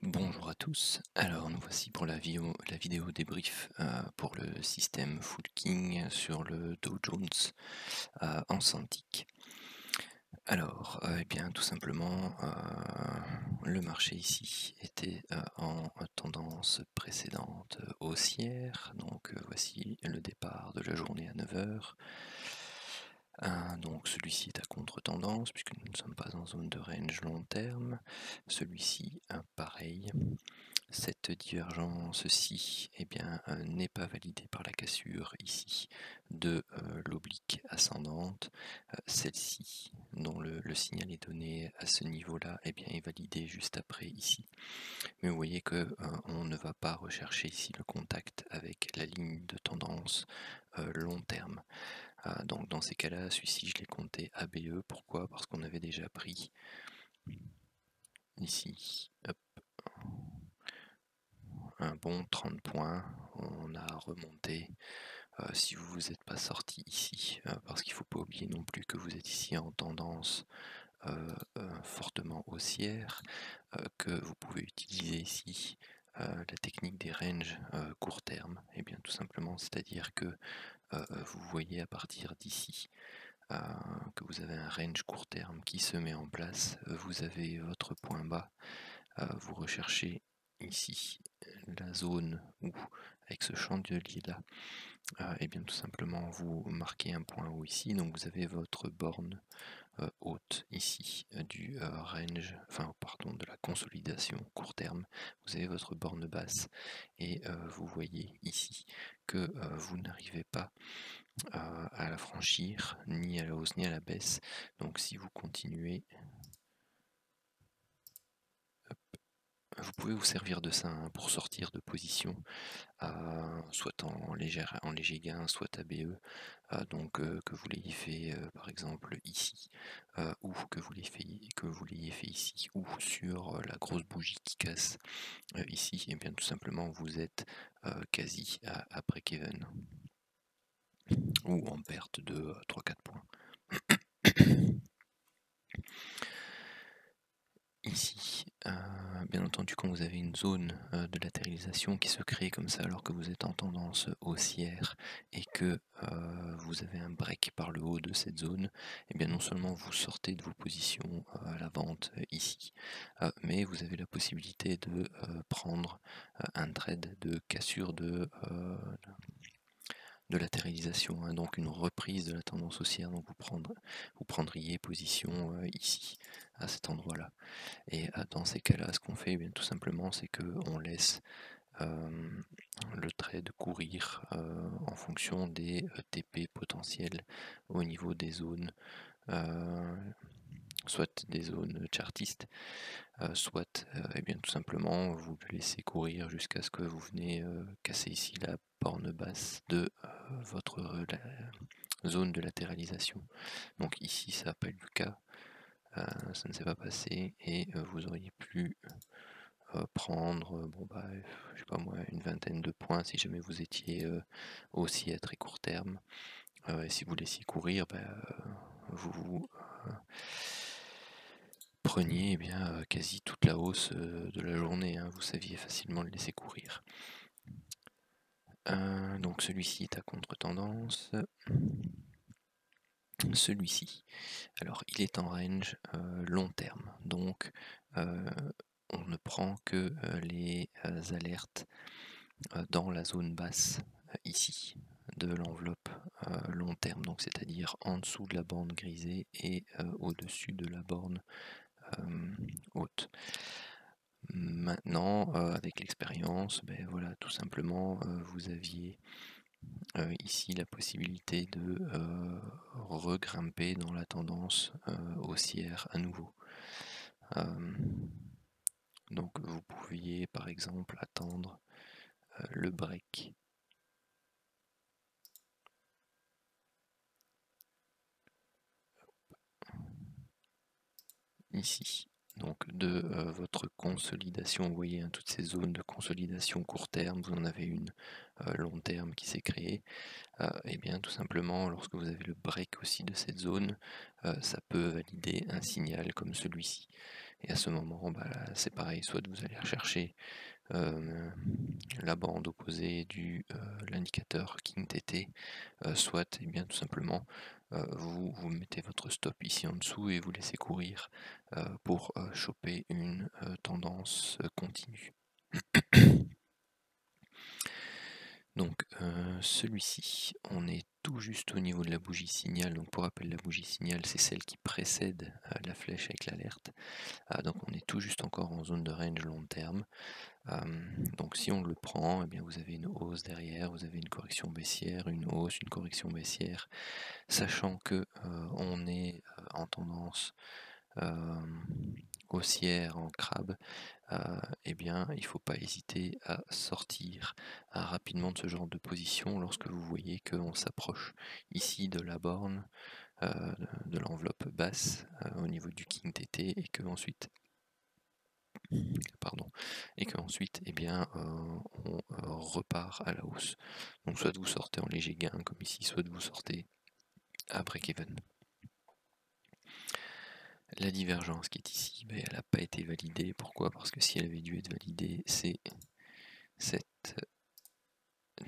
Bonjour à tous, alors nous voici pour la vidéo débrief pour le système Full King sur le Dow Jones en Cintiq. Alors, eh bien tout simplement, le marché ici était en tendance précédente haussière, donc voici le départ de la journée à 9 heures. Donc celui-ci est à contre-tendance puisque nous ne sommes pas en zone de range long terme. Celui-ci, pareil. Cette divergence-ci eh bien, n'est pas validée par la cassure ici de l'oblique ascendante. Celle-ci, dont le signal est donné à ce niveau-là, eh bien, est validée juste après ici. Mais vous voyez que on ne va pas rechercher ici le contact avec la ligne de tendance long terme. Donc dans ces cas-là, celui-ci je l'ai compté ABE. Pourquoi? Parce qu'on avait déjà pris ici, hop, un bon 30 points, on a remonté. Si vous vous êtes pas sorti ici, parce qu'il ne faut pas oublier non plus que vous êtes ici en tendance fortement haussière, que vous pouvez utiliser ici la technique des ranges court terme, et bien tout simplement, c'est-à-dire que vous voyez à partir d'ici que vous avez un range court terme qui se met en place, vous avez votre point bas, vous recherchez ici la zone où, avec ce chandelier là, et bien tout simplement vous marquez un point haut ici, donc vous avez votre borne haute ici du range, enfin pardon, de la consolidation court terme, vous avez votre borne basse et vous voyez ici que vous n'arrivez pas à la franchir ni à la hausse ni à la baisse. Donc si vous continuez, vous pouvez vous servir de ça pour sortir de position, soit en léger gain, soit ABE, donc que vous l'ayez fait par exemple ici, ou que vous l'ayez fait ici, ou sur la grosse bougie qui casse ici, et bien tout simplement vous êtes quasi à break-even, ou en perte de 3-4 points. Ici, bien entendu, quand vous avez une zone de latéralisation qui se crée comme ça alors que vous êtes en tendance haussière et que vous avez un break par le haut de cette zone, et bien non seulement vous sortez de vos positions à la vente ici, mais vous avez la possibilité de prendre un trade de cassure de latéralisation, hein, donc une reprise de la tendance haussière, donc vous prendriez position ici, à cet endroit-là. Et dans ces cas-là, ce qu'on fait, eh bien, tout simplement, c'est qu'on laisse le trade courir en fonction des TP potentiels au niveau des zones, soit des zones chartistes, soit eh bien, tout simplement vous le laissez courir jusqu'à ce que vous venez casser ici la borne basse de votre zone de latéralisation. Donc ici ça n'a pas eu le cas, ça ne s'est pas passé et vous auriez pu prendre bon bah je sais pas moi une vingtaine de points si jamais vous étiez aussi à très court terme, et si vous laissiez courir, bah, vous preniez eh bien quasi toute la hausse de la journée, hein, vous saviez facilement le laisser courir. Donc celui-ci est à contre-tendance. Celui-ci, alors il est en range long terme, donc on ne prend que les alertes dans la zone basse ici de l'enveloppe long terme, donc c'est-à-dire en dessous de la borne grisée et au-dessus de la borne haute. Maintenant, avec l'expérience, ben voilà, tout simplement, vous aviez ici la possibilité de regrimper dans la tendance haussière à nouveau. Donc vous pouviez par exemple attendre le break ici, donc de votre consolidation. Vous voyez, hein, toutes ces zones de consolidation court terme, vous en avez une long terme qui s'est créée. Et bien tout simplement, lorsque vous avez le break aussi de cette zone, ça peut valider un signal comme celui-ci. Et à ce moment, bah, c'est pareil, soit vous allez rechercher la bande opposée de l'indicateur King TT, soit et bien tout simplement vous mettez votre stop ici en dessous et vous laissez courir pour choper une tendance continue. Donc celui-ci, on est tout juste au niveau de la bougie signal. Donc pour rappel, la bougie signal, c'est celle qui précède la flèche avec l'alerte. Donc on est tout juste encore en zone de range long terme. Donc si on le prend, eh bien vous avez une hausse derrière, vous avez une correction baissière, une hausse, une correction baissière, sachant que on est en tendance haussière en crabe, eh bien il ne faut pas hésiter à sortir rapidement de ce genre de position lorsque vous voyez qu'on s'approche ici de la borne de l'enveloppe basse au niveau du King TT et que ensuite eh bien, on repart à la hausse. Donc soit vous sortez en léger gain comme ici, soit vous sortez à break-even. La divergence qui est ici, ben, elle n'a pas été validée. Pourquoi? Parce que si elle avait dû être validée, c'est cette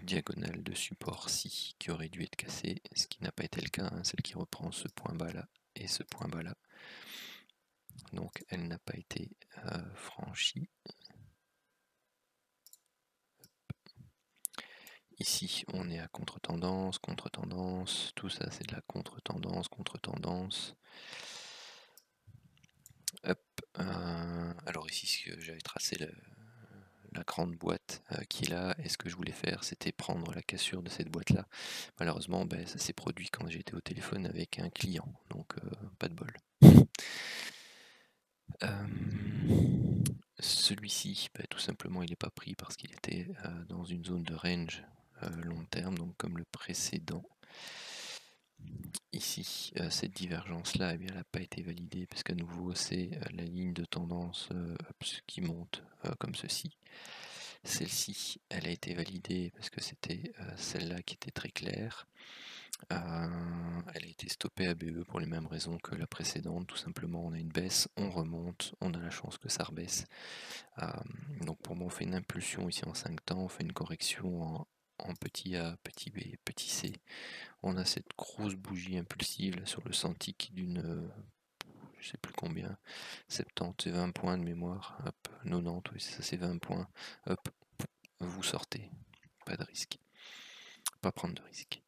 diagonale de support-ci qui aurait dû être cassée, ce qui n'a pas été le cas, hein, celle qui reprend ce point bas là et ce point bas là. Donc elle n'a pas été franchie. Ici, on est à contre-tendance, contre-tendance, tout ça c'est de la contre-tendance, contre-tendance. Hop. Alors ici, ce que j'avais tracé la grande boîte qui est là, et ce que je voulais faire, c'était prendre la cassure de cette boîte-là. Malheureusement, ben, ça s'est produit quand j'étais au téléphone avec un client, donc pas de bol. Celui-ci, ben, tout simplement, il n'est pas pris parce qu'il était dans une zone de range long terme, donc comme le précédent. Ici, cette divergence-là, eh bien, elle n'a pas été validée parce qu'à nouveau, c'est la ligne de tendance qui monte comme ceci. Celle-ci, elle a été validée parce que c'était celle-là qui était très claire. Elle a été stoppée à BE pour les mêmes raisons que la précédente. Tout simplement, on a une baisse, on remonte, on a la chance que ça rebaisse. Donc pour moi, on fait une impulsion ici en 5 temps, on fait une correction en petit A, petit B, petit C. On a cette grosse bougie impulsive là, sur le Santic d'une, je sais plus combien, 70 et 20 points de mémoire, hop, 90, oui ça c'est 20 points, hop, vous sortez, pas de risque, pas prendre de risque.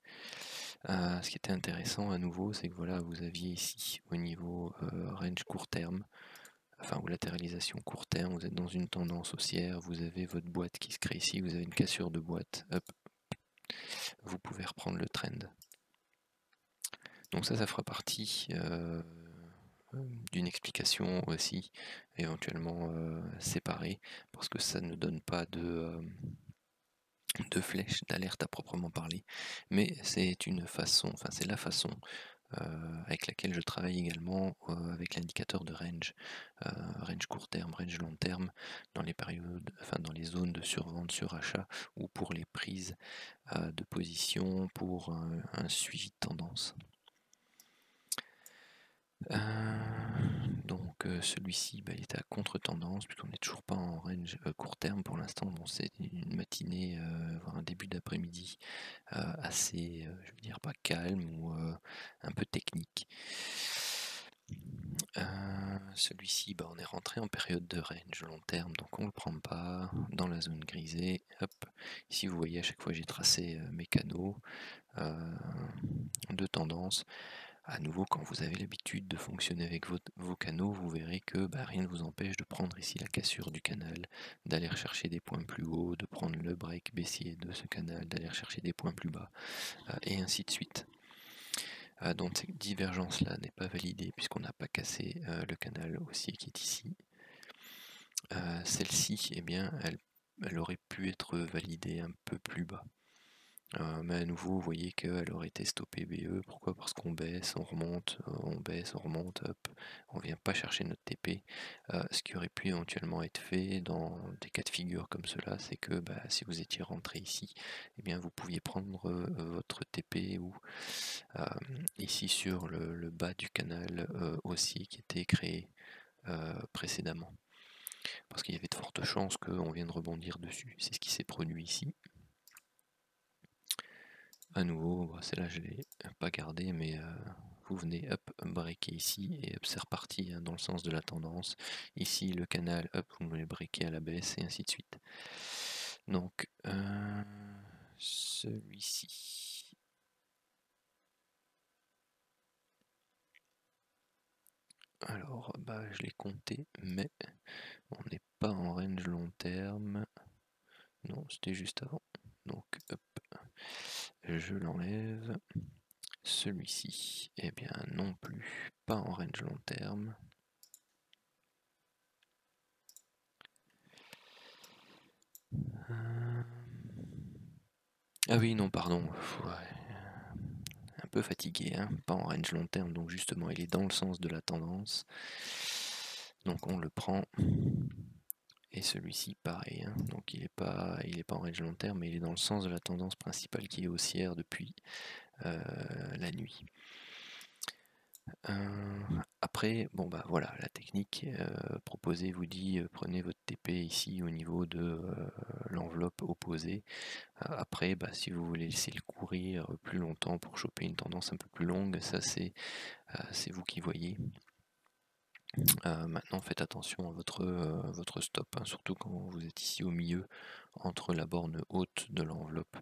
Ce qui était intéressant à nouveau, c'est que voilà, vous aviez ici au niveau range court terme, enfin ou latéralisation court terme, vous êtes dans une tendance haussière, vous avez votre boîte qui se crée ici, vous avez une cassure de boîte, hop, vous pouvez reprendre le trend. Donc ça fera partie d'une explication aussi, éventuellement séparée, parce que ça ne donne pas de flèche d'alerte à proprement parler, mais c'est une façon, enfin c'est la façon avec laquelle je travaille également avec l'indicateur de range, range court terme, range long terme, dans les périodes, enfin dans les zones de survente, surachat, ou pour les prises de position pour un suivi de tendance. Donc celui-ci, bah, il était à contre-tendance puisqu'on n'est toujours pas en range court terme pour l'instant. Bon, c'est une matinée, voire un début d'après-midi assez, je veux dire, pas calme ou un peu technique. Celui-ci, bah, on est rentré en période de range long terme, donc on ne le prend pas dans la zone grisée. Hop. Ici, vous voyez, à chaque fois j'ai tracé mes canaux de tendance. À nouveau, quand vous avez l'habitude de fonctionner avec vos canaux, vous verrez que bah, rien ne vous empêche de prendre ici la cassure du canal, d'aller rechercher des points plus hauts, de prendre le break baissier de ce canal, d'aller rechercher des points plus bas, et ainsi de suite. Donc cette divergence-là n'est pas validée puisqu'on n'a pas cassé le canal haussier qui est ici. Celle-ci, eh bien, elle aurait pu être validée un peu plus bas. Mais à nouveau, vous voyez qu'elle aurait été stoppée BE. Pourquoi? Parce qu'on baisse, on remonte, on baisse, on remonte, hop, on vient pas chercher notre TP. Ce qui aurait pu éventuellement être fait dans des cas de figure comme cela, c'est que bah, si vous étiez rentré ici, eh bien vous pouviez prendre votre TP ou ici sur le bas du canal haussier qui était créé précédemment. Parce qu'il y avait de fortes chances qu'on vienne rebondir dessus. C'est ce qui s'est produit ici. À nouveau, celle-là je ne l'ai pas gardée, mais vous venez hop, breaker ici, et hop, c'est reparti hein, dans le sens de la tendance. Ici, le canal, hop, vous voulez breaker à la baisse, et ainsi de suite. Donc, celui-ci. Alors, je l'ai compté, mais on n'est pas en range long terme. Non, c'était juste avant. Donc, hop, je l'enlève. Celui-ci, eh bien non plus, pas en range long terme. Ah oui, non, pardon. Un peu fatigué, hein, pas en range long terme, donc justement il est dans le sens de la tendance. Donc on le prend. Et celui-ci pareil, hein. Donc il n'est pas en range long terme, mais il est dans le sens de la tendance principale qui est haussière depuis la nuit. Après, bon voilà, la technique proposée vous dit prenez votre TP ici au niveau de l'enveloppe opposée. Après, si vous voulez laisser le courir plus longtemps pour choper une tendance un peu plus longue, ça c'est vous qui voyez. Maintenant faites attention à votre stop, hein, surtout quand vous êtes ici au milieu entre la borne haute de l'enveloppe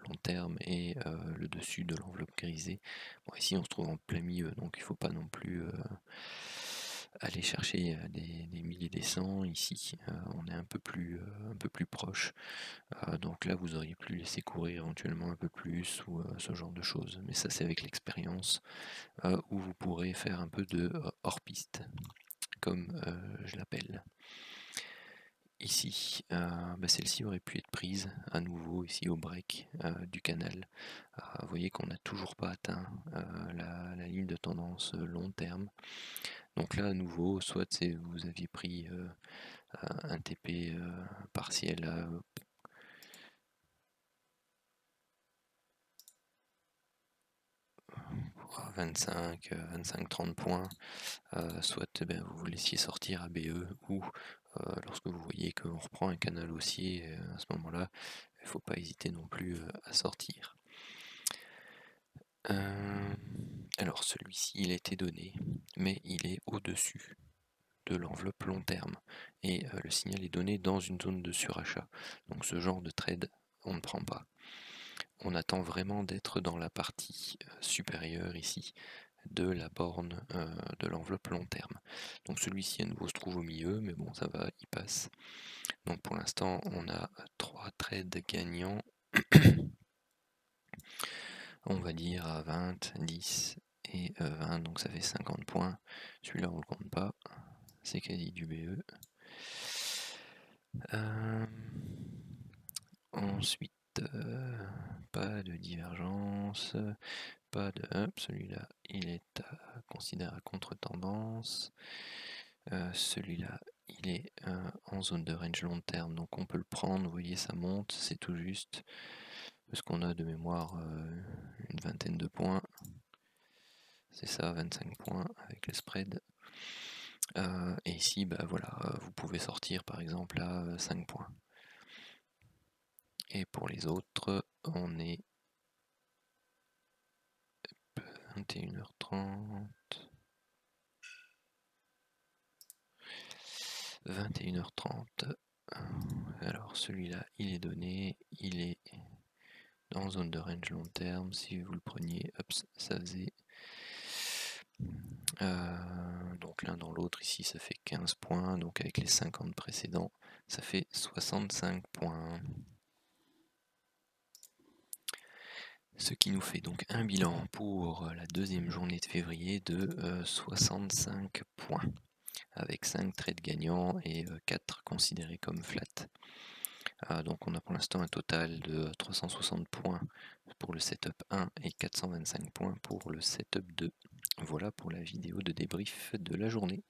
long terme et le dessus de l'enveloppe grisée. Bon, ici on se trouve en plein milieu, donc il ne faut pas non plus aller chercher des 1000 et des 100. Ici on est un peu plus proche, donc là vous auriez pu laisser courir éventuellement un peu plus ou ce genre de choses, mais ça c'est avec l'expérience où vous pourrez faire un peu de hors-piste, comme je l'appelle. Ici, celle-ci aurait pu être prise à nouveau ici au break du canal. Vous voyez qu'on n'a toujours pas atteint la ligne de tendance long terme. Donc là à nouveau, soit vous aviez pris un TP partiel à 25-30 points, soit vous vous laissiez sortir à BE, ou lorsque vous voyez qu'on reprend un canal haussier, à ce moment-là, il ne faut pas hésiter non plus à sortir. Alors celui-ci il a été donné, mais il est au-dessus de l'enveloppe long terme, et le signal est donné dans une zone de surachat. Donc ce genre de trade, on ne prend pas. On attend vraiment d'être dans la partie supérieure ici de la borne de l'enveloppe long terme. Donc celui-ci à nouveau se trouve au milieu, mais bon ça va, il passe. Donc pour l'instant on a 3 trades gagnants, on va dire à 20, 10 et 20, donc ça fait 50 points. Celui-là on le compte pas, c'est quasi du BE. Ensuite, pas de divergence, pas de up, celui-là il est considéré à contre-tendance. Celui-là il est en zone de range long terme, donc on peut le prendre. Vous voyez ça monte, c'est tout juste, parce qu'on a de mémoire une vingtaine de points, c'est ça, 25 points avec le spread. Et ici voilà, vous pouvez sortir par exemple à 5 points. Et pour les autres, on est 21h30. 21h30. Alors celui-là, il est donné, il est en zone de range long terme. Si vous le preniez, hop, ça faisait... donc l'un dans l'autre, ici ça fait 15 points, donc avec les 50 précédents, ça fait 65 points. Ce qui nous fait donc un bilan pour la deuxième journée de février de 65 points, avec 5 trades gagnants et 4 considérés comme flat. Donc on a pour l'instant un total de 360 points pour le setup 1 et 425 points pour le setup 2. Voilà pour la vidéo de débrief de la journée.